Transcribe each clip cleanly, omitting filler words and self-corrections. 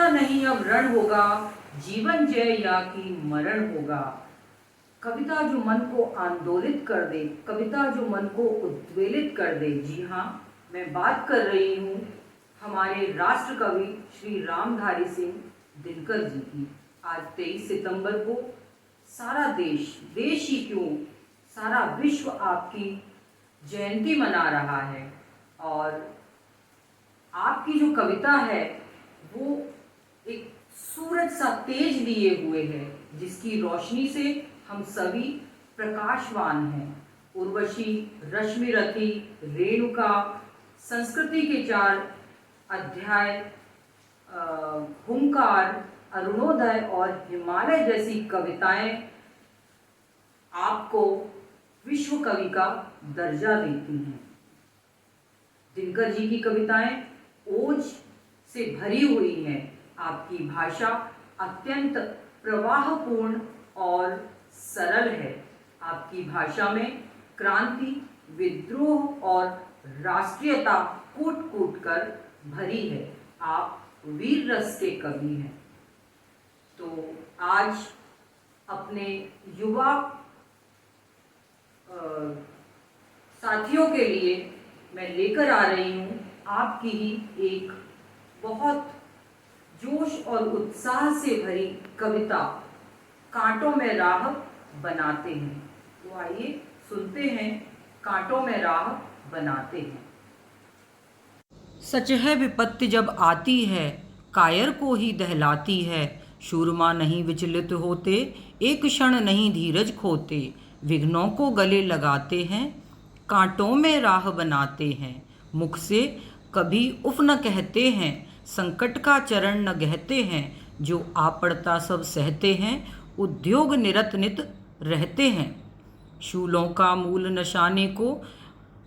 नहीं अब रण होगा, जीवन जय या कि मरण होगा। कविता जो मन को आंदोलित कर दे, कविता जो मन को उद्वेलित कर दे। जी हाँ, मैं बात कर रही हूँ हमारे राष्ट्र कवि श्री रामधारी सिंह दिनकर जी की। आज 23 सितंबर को सारा देश, देश ही क्यों सारा विश्व आपकी जयंती मना रहा है। और आपकी जो कविता है वो एक सूरज सा तेज लिए हुए है, जिसकी रोशनी से हम सभी प्रकाशवान हैं। उर्वशी, रश्मिरथी, रेणुका, संस्कृति के 4 अध्याय, हुंकार, अरुणोदय और हिमालय जैसी कविताएं आपको विश्व कवि का दर्जा देती हैं। दिनकर जी की कविताएं ओज से भरी हुई हैं। आपकी भाषा अत्यंत प्रवाहपूर्ण और सरल है। आपकी भाषा में क्रांति, विद्रोह और राष्ट्रीयता कूट कूट कर भरी है। आप वीर रस के कवि हैं। तो आज अपने युवा साथियों के लिए मैं लेकर आ रही हूँ आपकी ही एक बहुत जोश और उत्साह से भरी कविता, कांटों में राह बनाते हैं। तो आइए सुनते हैं, कांटों में राह बनाते हैं। सच है विपत्ति जब आती है, कायर को ही दहलाती है। शूरमा नहीं विचलित होते, एक क्षण नहीं धीरज खोते। विघ्नों को गले लगाते हैं, कांटों में राह बनाते हैं। मुख से कभी उफ न कहते हैं, संकट का चरण न गहते हैं। जो आ पड़ता सब सहते हैं, उद्योग निरत नित रहते हैं। शूलों का मूल नशाने को,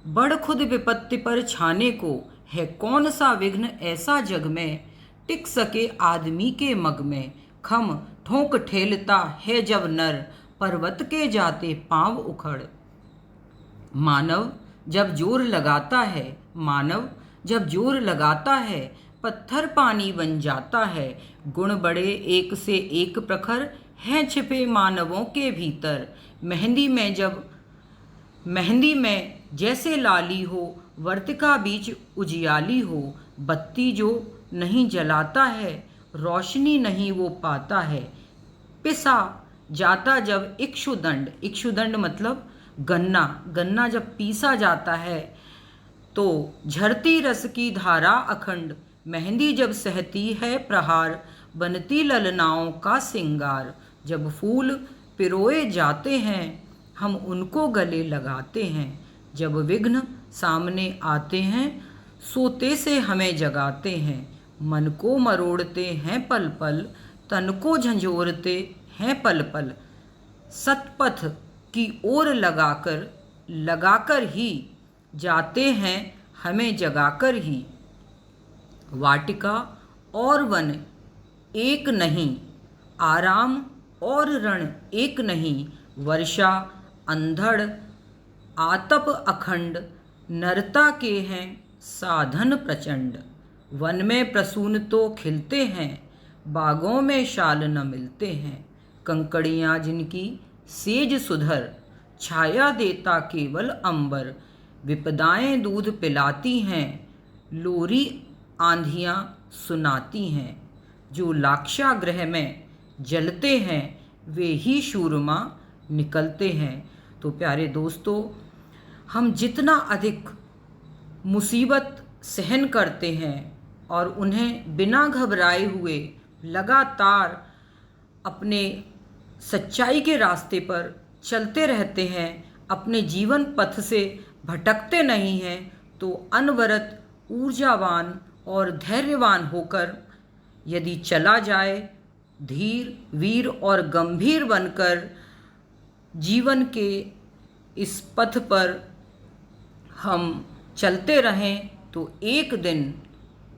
बढ़ खुद विपत्ति पर छाने को। है कौन सा विघ्न ऐसा जग में, टिक सके आदमी के मग में। खम ठोंक ठेलता है जब नर, पर्वत के जाते पांव उखड़। मानव जब जोर लगाता है, मानव जब जोर लगाता है, पत्थर पानी बन जाता है। गुण बड़े एक से एक प्रखर, हैं छिपे मानवों के भीतर। मेहंदी में जैसे लाली हो, वर्तिका बीच उजियाली हो। बत्ती जो नहीं जलाता है, रोशनी नहीं वो पाता है। पिसा जाता जब इक्षुदंड, इक्षुदंड मतलब गन्ना, गन्ना जब पीसा जाता है तो झरती रस की धारा अखंड। मेहंदी जब सहती है प्रहार, बनती ललनाओं का सिंगार। जब फूल पिरोए जाते हैं, हम उनको गले लगाते हैं। जब विघ्न सामने आते हैं, सोते से हमें जगाते हैं। मन को मरोड़ते हैं पल पल, तन को झंझोरते हैं पल पल। सतपथ की ओर लगाकर ही जाते हैं, हमें जगाकर ही। वाटिका और वन एक नहीं, आराम और रण एक नहीं। वर्षा अंधड़ आतप अखंड, नरता के हैं साधन प्रचंड। वन में प्रसून तो खिलते हैं, बागों में शाल न मिलते हैं। कंकड़ियाँ जिनकी सेज सुधर, छाया देता केवल अंबर। विपदाएं दूध पिलाती हैं, लोरी आंधियाँ सुनाती हैं। जो लाक्षागृह में जलते हैं, वे ही शूरमा निकलते हैं। तो प्यारे दोस्तों, हम जितना अधिक मुसीबत सहन करते हैं और उन्हें बिना घबराए हुए लगातार अपने सच्चाई के रास्ते पर चलते रहते हैं, अपने जीवन पथ से भटकते नहीं हैं, तो अनवरत ऊर्जावान और धैर्यवान होकर यदि चला जाए, धीर, वीर और गंभीर बनकर जीवन के इस पथ पर हम चलते रहें, तो एक दिन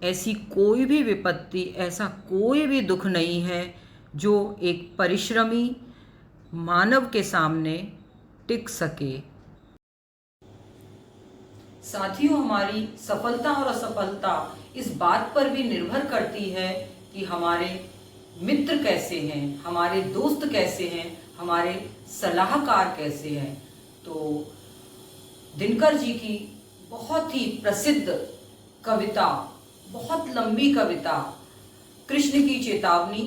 ऐसी कोई भी विपत्ति, ऐसा कोई भी दुख नहीं है जो एक परिश्रमी मानव के सामने टिक सके। साथियों, हमारी सफलता और असफलता इस बात पर भी निर्भर करती है कि हमारे मित्र कैसे हैं, हमारे दोस्त कैसे हैं, हमारे सलाहकार कैसे हैं। तो दिनकर जी की बहुत ही प्रसिद्ध कविता, बहुत लंबी कविता कृष्ण की चेतावनी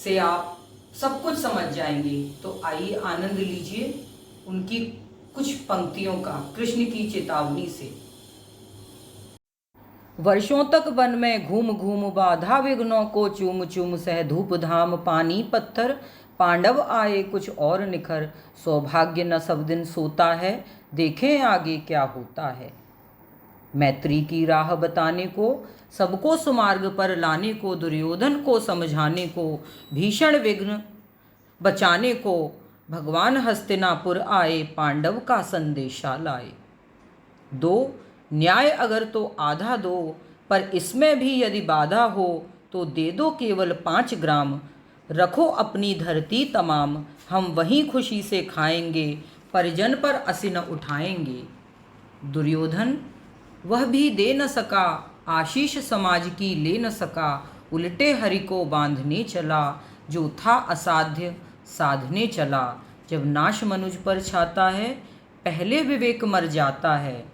से आप सब कुछ समझ जाएंगे। तो आइए आनंद लीजिए उनकी कुछ पंक्तियों का, कृष्ण की चेतावनी से। वर्षों तक वन में घूम घूम बाधा विघ्नों को चूम चूम सह धूप धाम पानी पत्थर, पांडव आए कुछ और निखर, सौभाग्य न सब दिन सोता है, देखें आगे क्या होता है। मैत्री की राह बताने को, सबको सुमार्ग पर लाने को, दुर्योधन को समझाने को, भीषण विघ्न बचाने को, भगवान हस्तिनापुर आए, पांडव का संदेशा लाए। दो न्याय अगर तो आधा दो, पर इसमें भी यदि बाधा हो, तो दे दो केवल 5 ग्राम, रखो अपनी धरती तमाम, हम वहीं खुशी से खाएंगे, परिजन पर असी न उठाएंगे। दुर्योधन वह भी दे न सका, आशीष समाज की ले न सका, उल्टे हरि को बांधने चला, जो था असाध्य साधने चला। जब नाश मनुज पर छाता है, पहले विवेक मर जाता है।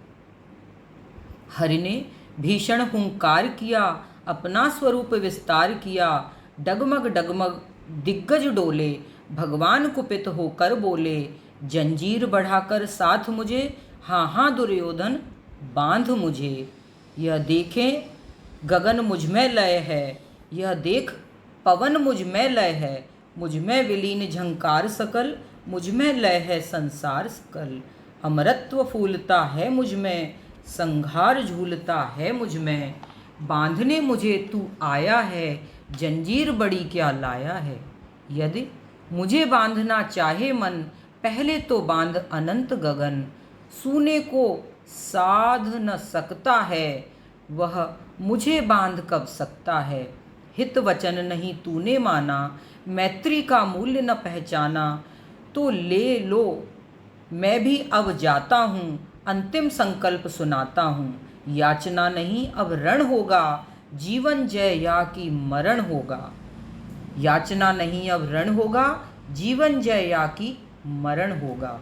हरि ने भीषण हुंकार किया, अपना स्वरूप विस्तार किया, डगमग डगमग दिग्गज डोले, भगवान कुपित होकर बोले, जंजीर बढ़ाकर साथ मुझे, हाँ हाँ दुर्योधन बांध मुझे। यह देखें गगन मुझ में लय है, यह देख पवन मुझ में लय है, मुझ में विलीन झंकार सकल, मुझ में लय है संसार सकल। अमरत्व फूलता है मुझ में, संघार झूलता है मुझ में, बांधने मुझे तू आया है, जंजीर बड़ी क्या लाया है। यदि मुझे बांधना चाहे मन, पहले तो बांध अनंत गगन, सूने को साध न सकता है, वह मुझे बांध कब सकता है। हित वचन नहीं तूने माना, मैत्री का मूल्य न पहचाना, तो ले लो मैं भी अब जाता हूँ, अंतिम संकल्प सुनाता हूँ। याचना नहीं अब रण होगा, जीवन जय या कि मरण होगा। याचना नहीं अब रण होगा, जीवन जय या कि मरण होगा।